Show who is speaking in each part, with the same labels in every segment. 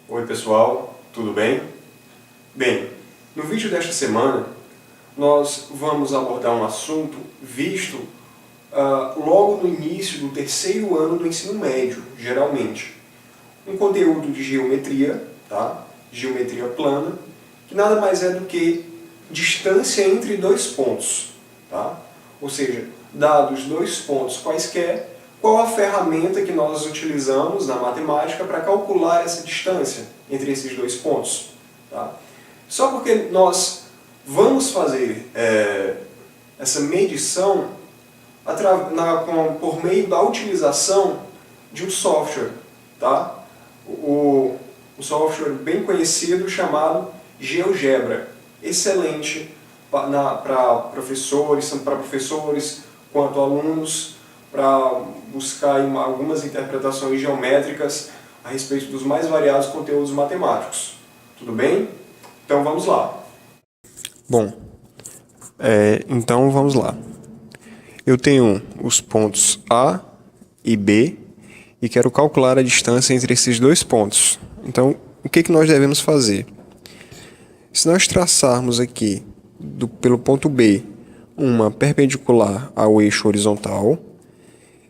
Speaker 1: Oi pessoal, tudo bem? Bem, no vídeo desta semana nós vamos abordar um assunto visto logo no início do terceiro ano do ensino médio, geralmente. Um conteúdo de geometria, tá? Geometria plana, que nada mais é do que distância entre dois pontos, tá? Ou seja, dados dois pontos quaisquer, qual a ferramenta que nós utilizamos na matemática para calcular essa distância entre esses dois pontos, tá? Só porque nós vamos fazer essa medição por meio da utilização de um software, tá? Um software bem conhecido chamado GeoGebra, excelente para professores quanto alunos, para buscar algumas interpretações geométricas a respeito dos mais variados conteúdos matemáticos. Tudo bem? Então vamos lá. Bom, então vamos lá. Eu tenho os pontos A e B e quero calcular a distância entre esses dois pontos. Então, o que nós devemos fazer? Se nós traçarmos aqui, pelo ponto B, uma perpendicular ao eixo horizontal,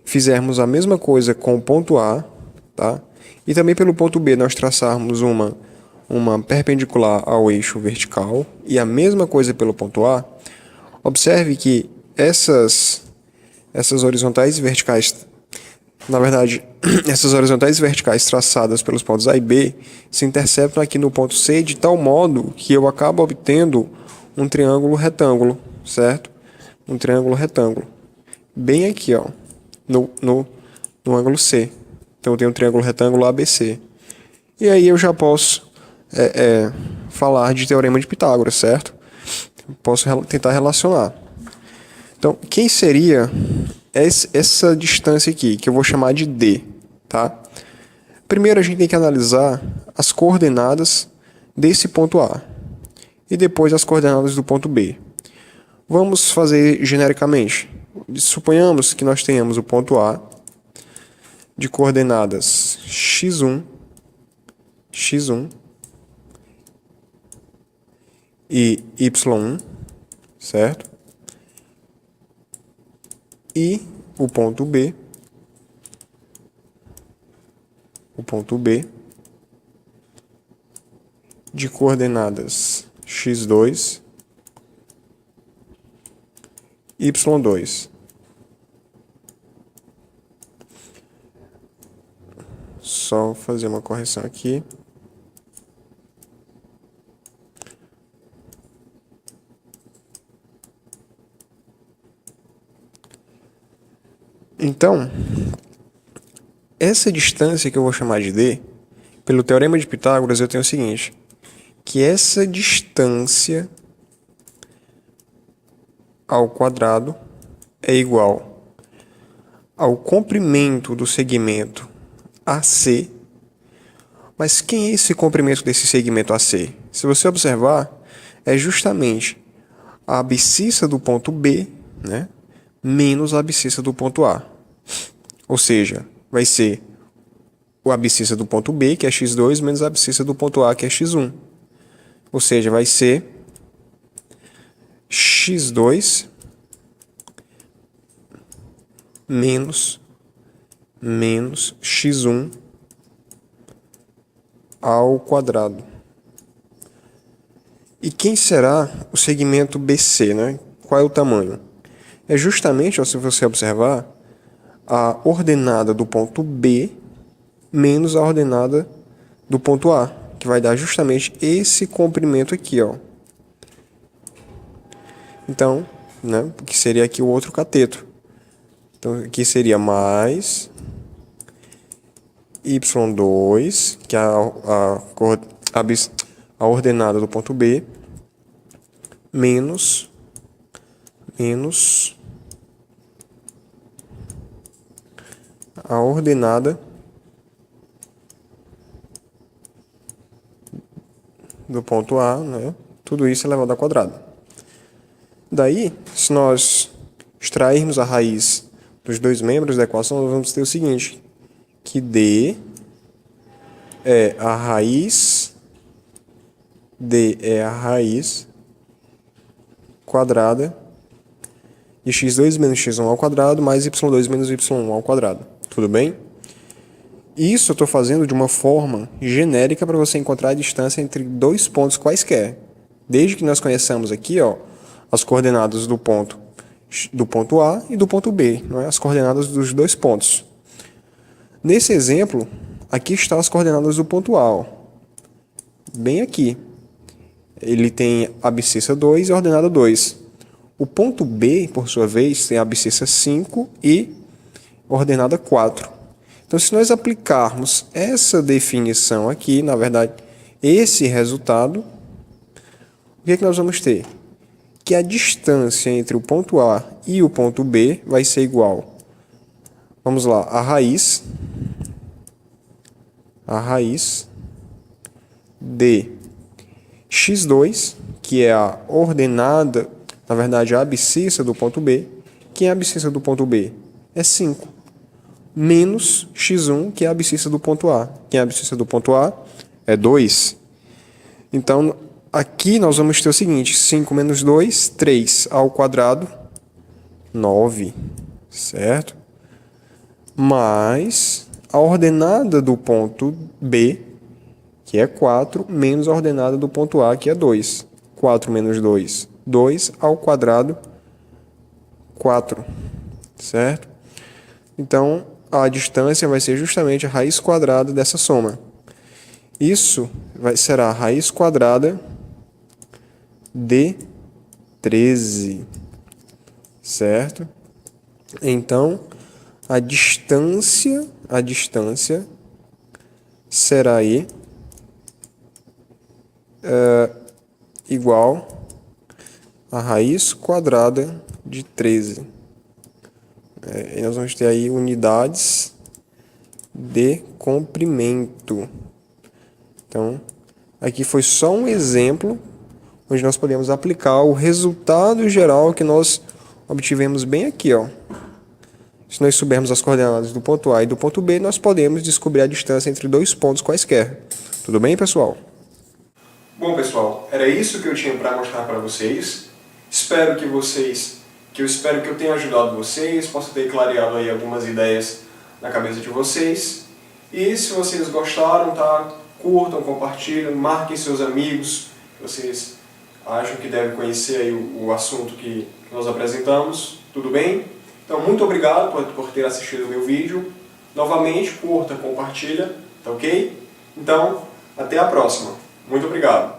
Speaker 1: fizermos a mesma coisa com o ponto A, tá? E também pelo ponto B nós traçarmos uma perpendicular ao eixo vertical e a mesma coisa pelo ponto A, observe que essas horizontais e verticais, na verdade, essas horizontais e verticais traçadas pelos pontos A e B se interceptam aqui no ponto C de tal modo que eu acabo obtendo um triângulo retângulo, certo? Um triângulo retângulo. Bem aqui, ó, no ângulo C. Então eu tenho um triângulo retângulo ABC. E aí eu já posso falar de teorema de Pitágoras, certo? Posso tentar relacionar. Então, quem seria essa distância aqui, que eu vou chamar de D, tá? Primeiro a gente tem que analisar as coordenadas desse ponto A e depois as coordenadas do ponto B. Vamos fazer genericamente. Suponhamos que nós tenhamos o ponto A de coordenadas x1 e y1, certo? E o ponto B de coordenadas x2, y2. Só fazer uma correção aqui. Então, essa distância que eu vou chamar de D, pelo teorema de Pitágoras, eu tenho o seguinte, que essa distância ao quadrado é igual ao comprimento do segmento AC. Mas quem é esse comprimento desse segmento AC? Se você observar, é justamente a abscissa do ponto B, né, menos a abscissa do ponto A. Ou seja, vai ser a abscissa do ponto B, que é x2, menos a abscissa do ponto A, que é x1. Ou seja, vai ser x2 menos x1 ao quadrado. E quem será o segmento BC, né? Qual é o tamanho? É justamente, se você observar, a ordenada do ponto B menos a ordenada do ponto A, que vai dar justamente esse comprimento aqui, ó. Então, né, que seria aqui o outro cateto. Então, aqui seria mais y2, que é a ordenada do ponto B, menos a ordenada do ponto A, né? Tudo isso elevado ao quadrado. Daí, se nós extrairmos a raiz
Speaker 2: dos dois membros da equação, nós vamos ter o seguinte, que D é a raiz quadrada de x2 menos x1 ao quadrado mais y2 menos y1 ao quadrado. Tudo bem? Isso eu estou fazendo de uma forma genérica para você encontrar a distância entre dois pontos quaisquer. Desde que nós conheçamos aqui, ó, as coordenadas do ponto A e do ponto B, não é? As coordenadas dos dois pontos. Nesse exemplo, aqui estão as coordenadas do ponto A, ó, bem aqui. Ele tem a abscissa 2 e a ordenada 2. O ponto B, por sua vez, tem a abscissa 5 e ordenada 4. Então, se nós aplicarmos essa definição aqui, na verdade, esse resultado, o que é que nós vamos ter? Que a distância entre o ponto A e o ponto B vai ser igual. Vamos lá, a raiz de x2, que é a ordenada, na verdade, a abscissa do ponto B. Quem é a abscissa do ponto B? É 5. Menos x1, que é a abscissa do ponto A. Quem é a abscissa do ponto A? É 2. Então, aqui nós vamos ter o seguinte, 5 menos 2, 3 ao quadrado, 9, certo? Mais a ordenada do ponto B, que é 4, menos a ordenada do ponto A, que é 2. 4 menos 2, 2 ao quadrado, 4, certo? Então, a distância vai ser justamente a raiz quadrada dessa soma. Isso será a raiz quadrada de 13, certo? Então, a distância será aí igual a raiz quadrada de 13. E nós vamos ter aí unidades de comprimento. Então, aqui foi só um exemplo onde nós podemos aplicar o resultado geral que nós obtivemos bem aqui, ó. Se nós soubermos as coordenadas do ponto A e do ponto B, nós podemos descobrir a distância entre dois pontos quaisquer. Tudo bem, pessoal?
Speaker 1: Bom, pessoal, era isso que eu tinha para mostrar para vocês. Espero que eu tenha ajudado vocês, possa ter clareado aí algumas ideias na cabeça de vocês. E se vocês gostaram, tá? Curtam, compartilhem, marquem seus amigos que vocês acham que devem conhecer aí o assunto que nós apresentamos. Tudo bem? Então, muito obrigado por ter assistido o meu vídeo. Novamente, curta, compartilha, tá ok? Então, até a próxima. Muito obrigado.